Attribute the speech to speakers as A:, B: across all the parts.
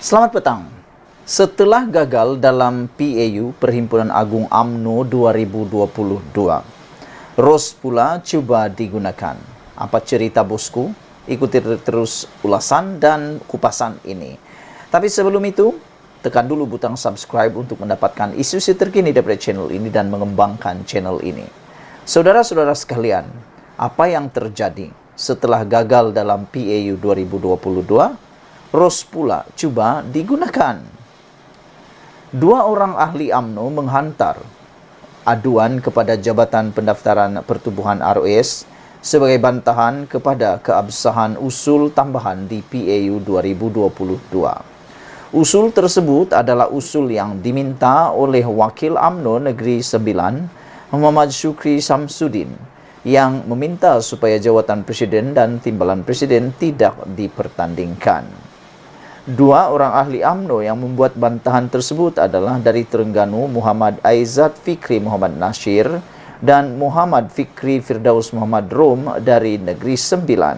A: Selamat petang. Setelah gagal dalam PAU Perhimpunan Agung UMNO 2022, ROS pula cuba digunakan. Apa cerita bosku? Ikuti terus ulasan dan kupasan ini. Tapi sebelum itu, tekan dulu butang subscribe untuk mendapatkan isu-isu terkini dari channel ini dan mengembangkan channel ini. Saudara-saudara sekalian, apa yang terjadi setelah gagal dalam PAU 2022? ROS pula cuba digunakan. Dua orang ahli UMNO menghantar aduan kepada Jabatan Pendaftaran Pertubuhan ROS sebagai bantahan kepada keabsahan usul tambahan di PAU 2022. Usul tersebut adalah usul yang diminta oleh Wakil UMNO Negeri Sembilan, Muhammad Syukri Samsudin, yang meminta supaya jawatan Presiden dan Timbalan Presiden tidak dipertandingkan. Dua orang ahli UMNO yang membuat bantahan tersebut adalah dari Terengganu Muhammad Aizat Fikri Muhammad Nasir dan Muhammad Fikri Firdaus Muhammad Rom dari Negeri Sembilan.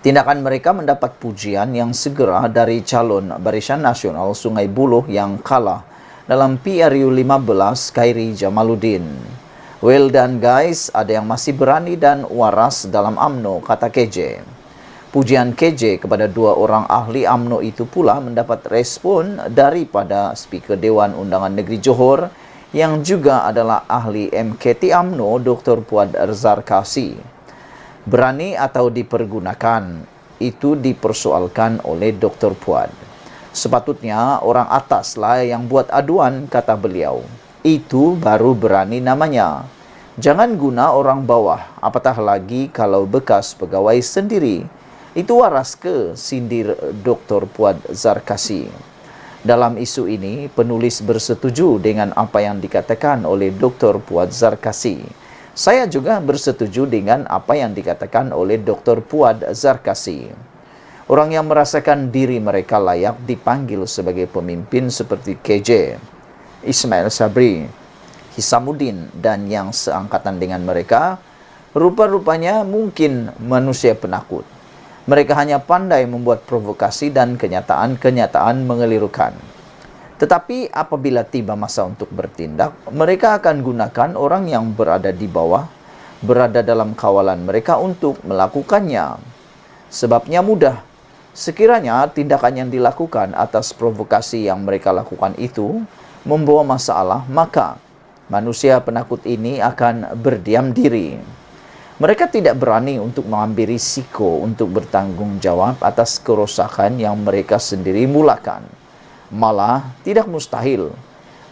A: Tindakan mereka mendapat pujian yang segera dari calon Barisan Nasional Sungai Buloh yang kalah dalam PRU 15 Khairi Jamaluddin. Well done guys, ada yang masih berani dan waras dalam UMNO, kata KJ. Pujian KJ kepada dua orang ahli UMNO itu pula mendapat respon daripada Speaker Dewan Undangan Negeri Johor yang juga adalah ahli MKT UMNO Dr. Puad Zarkasi. Berani atau dipergunakan, itu dipersoalkan oleh Dr. Puad. Sepatutnya orang ataslah yang buat aduan, kata beliau. Itu baru berani namanya. Jangan guna orang bawah, apatah lagi kalau bekas pegawai sendiri. Itu waras ke, sindir Dr. Puad Zarkasi. Dalam isu ini, penulis bersetuju dengan apa yang dikatakan oleh Dr. Puad Zarkasi. Saya juga bersetuju dengan apa yang dikatakan oleh Dr. Puad Zarkasi. Orang yang merasakan diri mereka layak dipanggil sebagai pemimpin seperti KJ, Ismail Sabri, Hisamuddin, dan yang seangkatan dengan mereka, rupa-rupanya mungkin manusia penakut. Mereka hanya pandai membuat provokasi dan kenyataan-kenyataan mengelirukan. Tetapi apabila tiba masa untuk bertindak, mereka akan gunakan orang yang berada di bawah, berada dalam kawalan mereka untuk melakukannya. Sebabnya mudah. Sekiranya tindakan yang dilakukan atas provokasi yang mereka lakukan itu membawa masalah, maka manusia penakut ini akan berdiam diri. Mereka tidak berani untuk mengambil risiko untuk bertanggung jawab atas kerosakan yang mereka sendiri mulakan. Malah, tidak mustahil.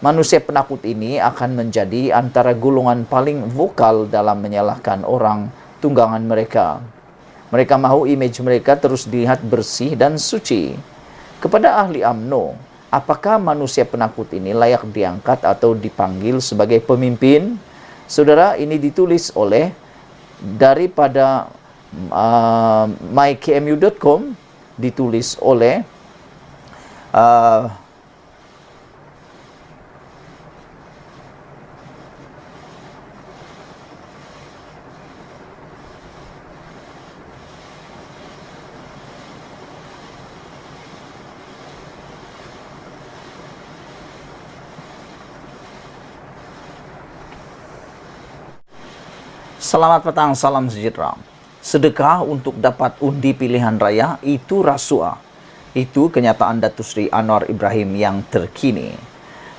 A: Manusia penakut ini akan menjadi antara golongan paling vokal dalam menyalahkan orang tunggangan mereka. Mereka mahu imej mereka terus dilihat bersih dan suci. Kepada ahli UMNO, apakah manusia penakut ini layak diangkat atau dipanggil sebagai pemimpin? Saudara, ini ditulis oleh daripada mykmu.com, ditulis oleh Selamat petang, salam sejahtera. Sedekah untuk dapat undi pilihan raya itu rasuah. Itu kenyataan Datuk Seri Anwar Ibrahim yang terkini.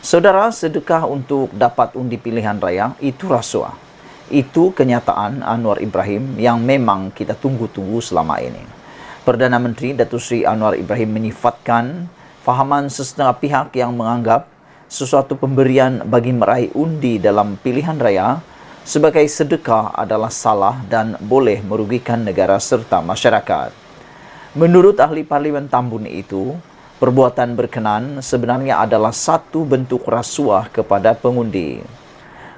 A: Saudara, sedekah untuk dapat undi pilihan raya itu rasuah. Itu kenyataan Anwar Ibrahim yang memang kita tunggu-tunggu selama ini. Perdana Menteri Datuk Seri Anwar Ibrahim menyifatkan fahaman sesetengah pihak yang menganggap sesuatu pemberian bagi meraih undi dalam pilihan raya sebagai sedekah adalah salah dan boleh merugikan negara serta masyarakat. Menurut ahli Parlimen Tambun itu, perbuatan berkenan sebenarnya adalah satu bentuk rasuah kepada pengundi.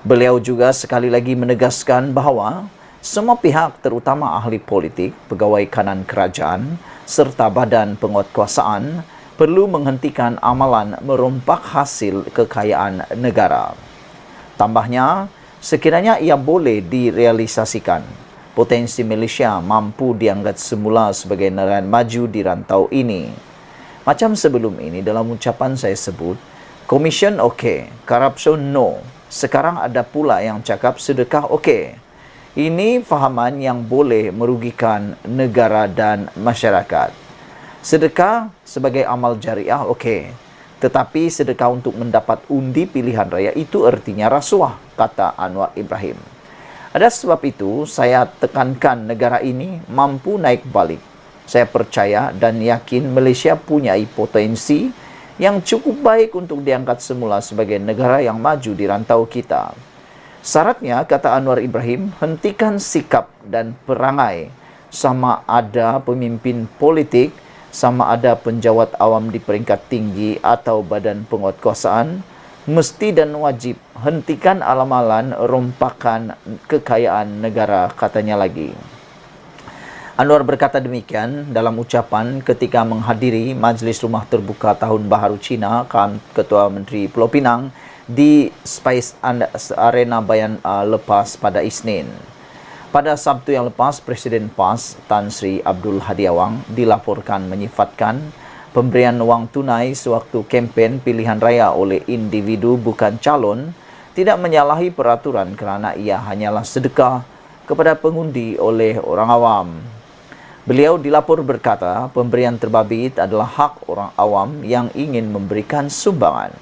A: Beliau juga sekali lagi menegaskan bahawa semua pihak, terutama ahli politik, pegawai kanan kerajaan, serta badan penguatkuasaan perlu menghentikan amalan merompak hasil kekayaan negara. Tambahnya, sekiranya ia boleh direalisasikan, potensi Malaysia mampu dianggap semula sebagai negara maju di rantau ini. Macam sebelum ini dalam ucapan saya sebut, commission okey, corruption no. Sekarang ada pula yang cakap sedekah okey. Ini fahaman yang boleh merugikan negara dan masyarakat. Sedekah sebagai amal jariah okey. Tetapi sedekah untuk mendapat undi pilihan raya itu artinya rasuah, kata Anwar Ibrahim. Ada sebab itu saya tekankan negara ini mampu naik balik. Saya percaya dan yakin Malaysia punya potensi yang cukup baik untuk diangkat semula sebagai negara yang maju di rantau kita. Syaratnya, kata Anwar Ibrahim, hentikan sikap dan perangai sama ada pemimpin politik, sama ada penjawat awam di peringkat tinggi atau badan penguatkuasaan, mesti dan wajib hentikan alam-alan rompakan kekayaan negara, katanya lagi. Anwar berkata demikian dalam ucapan ketika menghadiri Majlis Rumah Terbuka Tahun Baharu Cina Ketua Menteri Pulau Pinang di Spice Arena Bayan lepas pada Isnin. Pada Sabtu yang lepas, Presiden PAS Tan Sri Abdul Hadi Awang dilaporkan menyifatkan pemberian wang tunai sewaktu kempen pilihan raya oleh individu bukan calon tidak menyalahi peraturan kerana ia hanyalah sedekah kepada pengundi oleh orang awam. Beliau dilapor berkata pemberian terbabit adalah hak orang awam yang ingin memberikan sumbangan.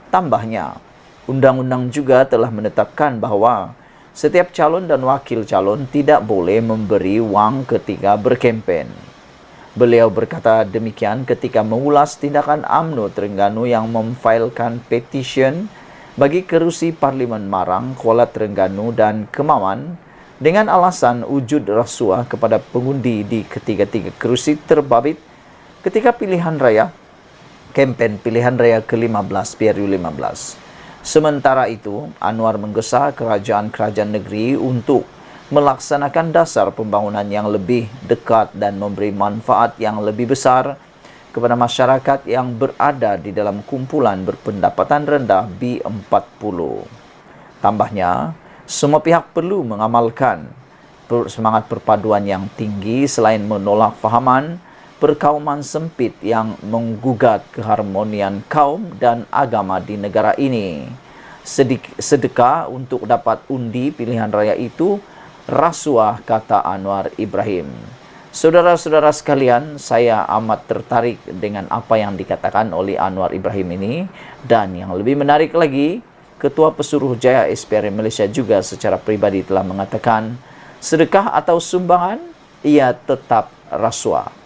A: Tambahnya, undang-undang juga telah menetapkan bahawa setiap calon dan wakil calon tidak boleh memberi wang ketika berkempen. Beliau berkata demikian ketika mengulas tindakan UMNO Terengganu yang memfailkan petisyen bagi kerusi Parlimen Marang, Kuala Terengganu dan Kemaman dengan alasan wujud rasuah kepada pengundi di ketiga-tiga kerusi terbabit ketika kempen pilihan raya ke-15 PRU15. Sementara itu, Anwar menggesa kerajaan-kerajaan negeri untuk melaksanakan dasar pembangunan yang lebih dekat dan memberi manfaat yang lebih besar kepada masyarakat yang berada di dalam kumpulan berpendapatan rendah B40. Tambahnya, semua pihak perlu mengamalkan semangat perpaduan yang tinggi selain menolak fahaman perkauman sempit yang menggugat keharmonian kaum dan agama di negara ini. Sedekah untuk dapat undi pilihan raya itu rasuah, kata Anwar Ibrahim. Saudara-saudara sekalian, saya amat tertarik dengan apa yang dikatakan oleh Anwar Ibrahim ini, dan yang lebih menarik lagi, Ketua Pesuruhjaya SPRM Malaysia juga secara pribadi telah mengatakan sedekah atau sumbangan ia tetap rasuah.